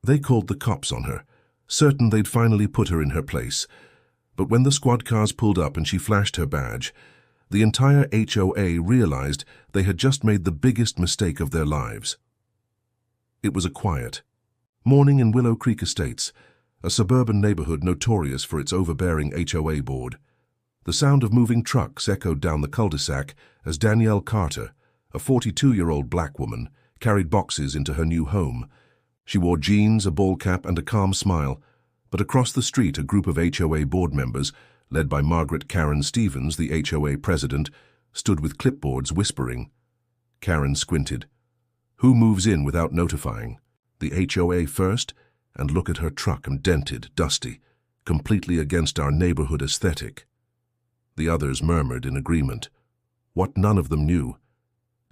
They called the cops on her, certain they'd finally put her in her place. But when the squad cars pulled up and she flashed her badge, the entire HOA realized they had just made the biggest mistake of their lives. It was a quiet morning in Willow Creek Estates, a suburban neighborhood notorious for its overbearing HOA board. The sound of moving trucks echoed down the cul-de-sac as Danielle Carter, a 42-year-old black woman, carried boxes into her new home. She wore jeans, a ball cap, and a calm smile, but across the street a group of HOA board members, led by Margaret Karen Stevens, the HOA president, stood with clipboards whispering. Karen squinted. Who moves in without notifying? The HOA first? And look at her truck, dented, dusty, completely against our neighborhood aesthetic. The others murmured in agreement. What none of them knew,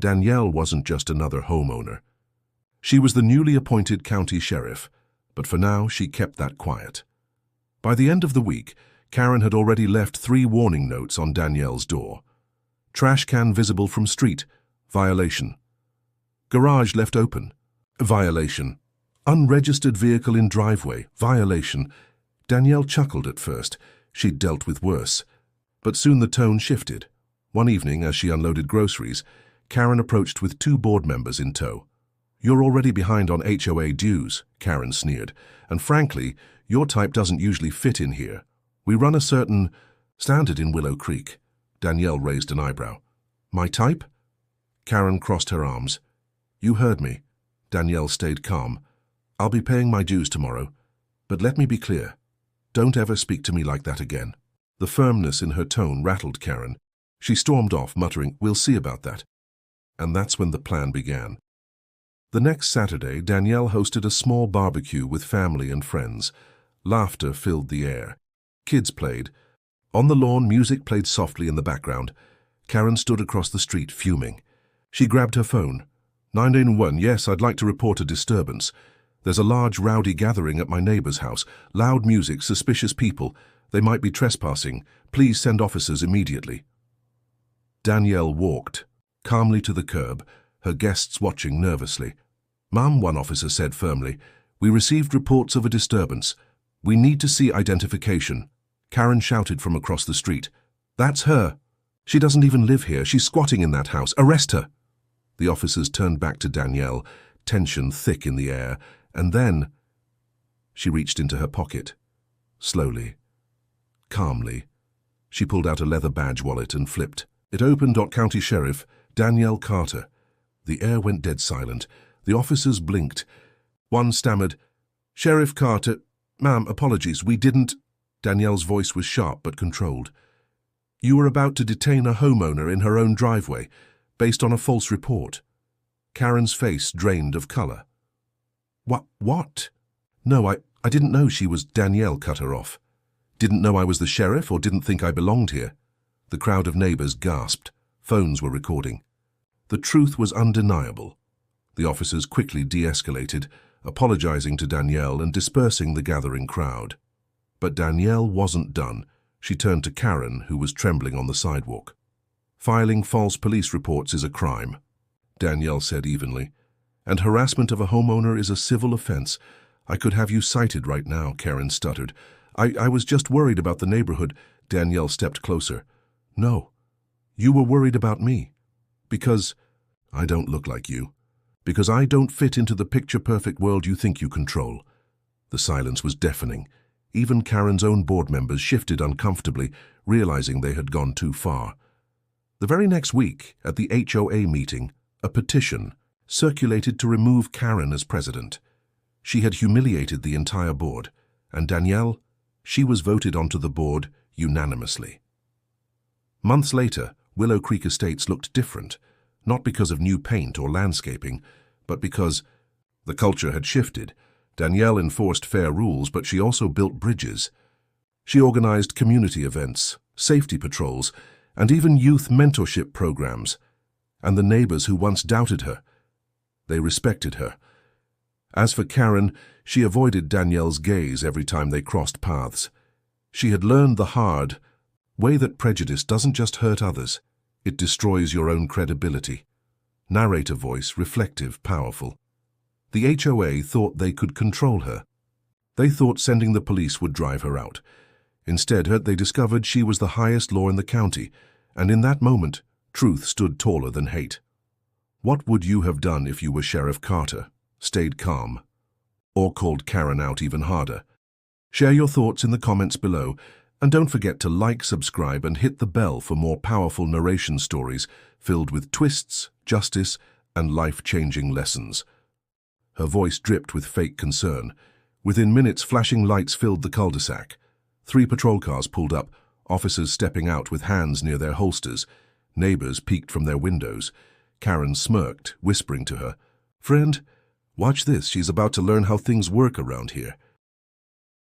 Danielle wasn't just another homeowner. She was the newly appointed county sheriff, but for now she kept that quiet. By the end of the week, Karen had already left 3 warning notes on Danielle's door. Trash can visible from street, violation. Garage left open, violation. Unregistered vehicle in driveway, violation. Danielle chuckled at first. She'd dealt with worse. But soon the tone shifted. One evening, as she unloaded groceries, Karen approached with 2 board members in tow. You're already behind on HOA dues, Karen sneered, and frankly, your type doesn't usually fit in here. We run a certain standard in Willow Creek. Danielle raised an eyebrow. My type? Karen crossed her arms. You heard me. Danielle stayed calm. I'll be paying my dues tomorrow, but let me be clear. Don't ever speak to me like that again. The firmness in her tone rattled Karen. She stormed off, muttering, we'll see about that. And that's when the plan began. The next Saturday, Danielle hosted a small barbecue with family and friends. Laughter filled the air. Kids played. On the lawn, music played softly in the background. Karen stood across the street, fuming. She grabbed her phone. 911, yes, I'd like to report a disturbance. There's a large, rowdy gathering at my neighbor's house. Loud music, suspicious people. They might be trespassing. Please send officers immediately. Danielle walked calmly to the curb, her guests watching nervously. Ma'am, one officer said firmly, we received reports of a disturbance. We need to see identification. Karen shouted from across the street. That's her. She doesn't even live here. She's squatting in that house. Arrest her. The officers turned back to Danielle, tension thick in the air, and then she reached into her pocket. Slowly, calmly, she pulled out a leather badge wallet and flipped. It opened. County Sheriff Danielle Carter. The air went dead silent. The officers blinked. One stammered, Sheriff Carter, ma'am, apologies, we didn't. Danielle's voice was sharp but controlled. You were about to detain a homeowner in her own driveway, based on a false report. Karen's face drained of color. What? No, I didn't know she was. Danielle cut her off. Didn't know I was the sheriff or didn't think I belonged here. The crowd of neighbors gasped. Phones were recording. The truth was undeniable. The officers quickly de-escalated, apologizing to Danielle and dispersing the gathering crowd. But Danielle wasn't done. She turned to Karen, who was trembling on the sidewalk. Filing false police reports is a crime, Danielle said evenly. And harassment of a homeowner is a civil offense. I could have you cited right now, Karen stuttered. I was just worried about the neighborhood. Danielle stepped closer. No, you were worried about me. Because I don't look like you. Because I don't fit into the picture-perfect world you think you control. The silence was deafening. Even Karen's own board members shifted uncomfortably, realizing they had gone too far. The very next week, at the HOA meeting, a petition circulated to remove Karen as president. She had humiliated the entire board, and Danielle, she was voted onto the board unanimously. Months later, Willow Creek Estates looked different, not because of new paint or landscaping, but because the culture had shifted. Danielle enforced fair rules, but she also built bridges. She organized community events, safety patrols, and even youth mentorship programs. And the neighbors who once doubted her, they respected her. As for Karen, she avoided Danielle's gaze every time they crossed paths. She had learned the hard way that prejudice doesn't just hurt others, it destroys your own credibility. Narrator voice, reflective, powerful. The HOA thought they could control her. They thought sending the police would drive her out. Instead, they discovered she was the highest law in the county, and in that moment, truth stood taller than hate. What would you have done if you were Sheriff Carter? Stayed calm? Or called Karen out even harder? Share your thoughts in the comments below, and don't forget to like, subscribe, and hit the bell for more powerful narration stories filled with twists, justice, and life-changing lessons. Her voice dripped with fake concern. Within minutes, flashing lights filled the cul-de-sac. 3 patrol cars pulled up, officers stepping out with hands near their holsters. Neighbors peeked from their windows. Karen smirked, whispering to her, "Friend, watch this. She's about to learn how things work around here."